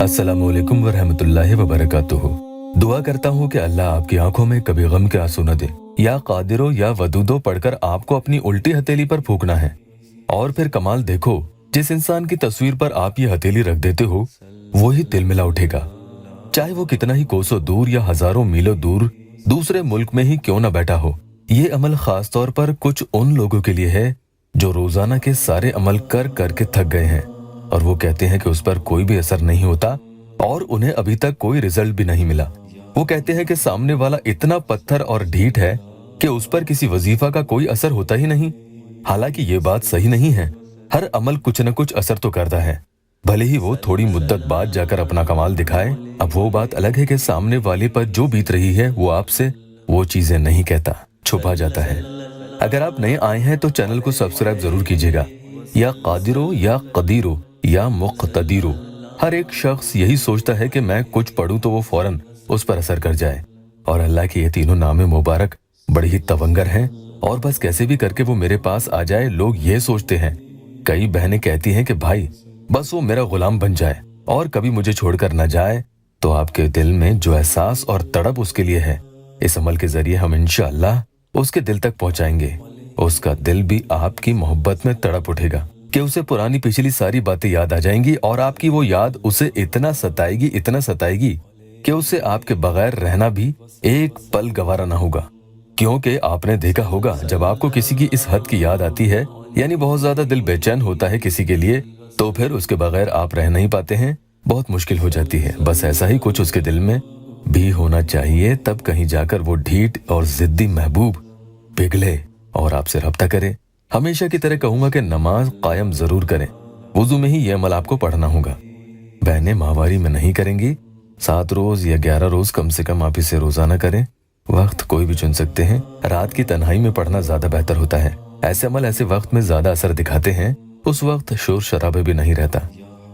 अस्सलामुअलैकुम वरहमतुल्लाहि वबरकातुहू। दुआ करता हूँ कि अल्लाह आपकी आंखों में कभी गम के आंसू न दे। या कादिरो या वदूदो पढ़कर आपको अपनी उल्टी हथेली पर फूकना है। और फिर कमाल देखो, जिस इंसान की तस्वीर पर आप ये हथेली रख देते हो वो ही तिलमिला उठेगा, चाहे वो कितना ही कोसों दूर या हजारों मीलों दूर दूसरे मुल्क में ही क्यों न बैठा हो। ये अमल खास तौर पर कुछ उन लोगों के लिए है जो रोजाना के सारे अमल कर करके थक गए हैं और वो कहते हैं कि उस पर कोई भी असर नहीं होता और उन्हें अभी तक कोई रिजल्ट भी नहीं मिला। वो कहते हैं कि सामने वाला इतना पत्थर और ढीठ है कि उस पर किसी वजीफा का कोई असर होता ही नहीं। हालांकि ये बात सही नहीं है। हर अमल कुछ न कुछ असर तो करता है, भले ही वो थोड़ी मुद्दत बाद जाकर अपना कमाल दिखाए। अब वो बात अलग है कि सामने वाले पर जो बीत रही है वो आपसे वो चीजें नहीं कहता, छुपा जाता है। अगर आप नए आए हैं तो चैनल को सब्सक्राइब जरूर कीजिएगा। या कादिरो या कदीरो या मुक़्तदीरो, हर एक शख्स यही सोचता है कि मैं कुछ पढ़ूं तो वो फौरन उस पर असर कर जाए। और अल्लाह के ये तीनों नामे मुबारक बड़ी ही तवंगर हैं और बस कैसे भी करके वो मेरे पास आ जाए, लोग ये सोचते हैं। कई बहनें कहती हैं कि भाई बस वो मेरा गुलाम बन जाए और कभी मुझे छोड़कर न जाए। तो आपके दिल में जो एहसास और तड़प उसके लिए है, इस अमल के जरिए हम इंशाअल्लाह उसके दिल तक पहुंचाएंगे। उसका दिल भी आपकी मोहब्बत में तड़प उठेगा कि उसे पुरानी पिछली सारी बातें याद आ जाएंगी और आपकी वो याद उसे इतना सताएगी कि उसे आपके बगैर रहना भी एक पल गवारा ना होगा। क्योंकि आपने देखा होगा, जब आपको किसी की इस हद की याद आती है, यानी बहुत ज्यादा दिल बेचैन होता है किसी के लिए, तो फिर उसके बगैर आप रह नहीं पाते हैं, बहुत मुश्किल हो जाती है। बस ऐसा ही कुछ उसके दिल में भी होना चाहिए, तब कहीं जाकर वो ढीठ और जिद्दी महबूब पिघले और आपसे रब्ता करे। हमेशा की तरह कहूंगा कि नमाज कायम जरूर करें। वुजू में ही ये अमल आपको पढ़ना होगा। बहनें माहवारी में नहीं करेंगी, 7 रोज या 11 रोज कम से कम आप इसे रोजाना करें। वक्त कोई भी चुन सकते हैं, रात की तन्हाई में पढ़ना ज्यादा बेहतर होता है। ऐसे अमल ऐसे वक्त में ज्यादा असर दिखाते हैं, उस वक्त शोर शराबे भी नहीं रहता।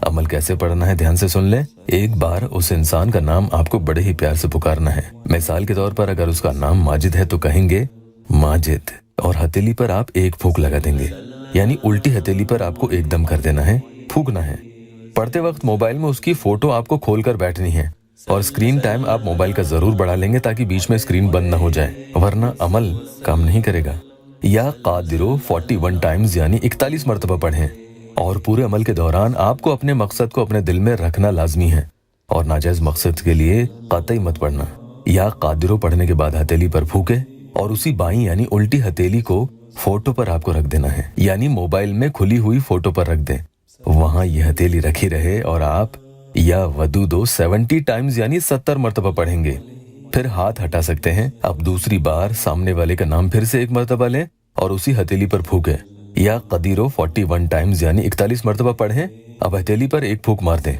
अमल कैसे पढ़ना है ध्यान से सुन लें। एक बार उस इंसान का नाम आपको बड़े ही प्यार से पुकारना है। मिसाल के तौर पर अगर उसका नाम माजिद है तो कहेंगे माजिद, और हथेली पर आप एक फूंक लगा देंगे, यानी उल्टी हथेली पर आपको एकदम कर देना है, फूंकना है। पढ़ते वक्त मोबाइल में उसकी फोटो आपको खोलकर बैठनी है और स्क्रीन टाइम आप मोबाइल का जरूर बढ़ा लेंगे ताकि बीच में स्क्रीन बंद न हो जाए, वरना अमल काम नहीं करेगा। या कादिरो 41 टाइम्स यानी 41 मरतबा पढ़ें और पूरे अमल के दौरान आपको अपने मकसद को अपने दिल में रखना लाजमी है और नाजायज मकसद के लिए कतई मत पढ़ना। या कादिरो पढ़ने के बाद हथेली पर फूके और उसी बाईं यानी उल्टी हथेली को फोटो पर आपको रख देना है, यानी मोबाइल में खुली हुई फोटो पर रख दें, वहां ये हथेली रखी रहे और आप या वदूदो 70 टाइम्स यानी 70 मरतबा पढ़ेंगे। फिर हाथ हटा सकते हैं। अब दूसरी बार सामने वाले का नाम फिर से एक मरतबा लें और उसी हथेली पर फूके। या कदीरो 41 टाइम्स यानी 41 मरतबा पढ़ें। अब हथेली पर एक फूक मार दें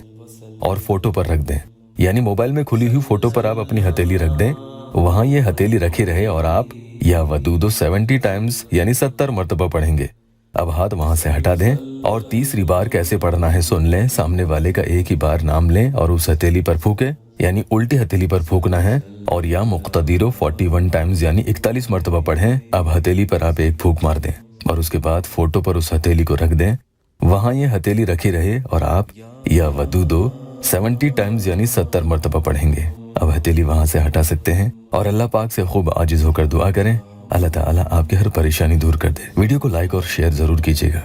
और फोटो पर रख दें, यानी मोबाइल में खुली हुई फोटो पर आप अपनी हथेली रख दें, वहां ये हथेली रखी रहे और आप या वदूदो 70 टाइम्स यानी 70 मरतबा पढ़ेंगे। अब हाथ वहां से हटा दें और तीसरी बार कैसे पढ़ना है सुन लें। सामने वाले का एक ही बार नाम लें और उस हथेली पर फूके, यानी उल्टी हथेली पर फूकना है, और या मुक़्तदीरो 41 टाइम्स यानी 41 मरतबा पढ़ें। अब हथेली पर आप एक फूक मार दें और उसके बाद फोटो पर उस हथेली को रख दें, वहां ये हथेली रखी रहे और आप या वदूदो 70 टाइम्स यानी 70 मरतबा पढ़ेंगे। अब हथेली वहां से हटा सकते हैं और अल्लाह पाक से खूब आजिज होकर दुआ करें, अल्लाह ताला आपकी हर परेशानी दूर कर दे। वीडियो को लाइक और शेयर जरूर कीजिएगा।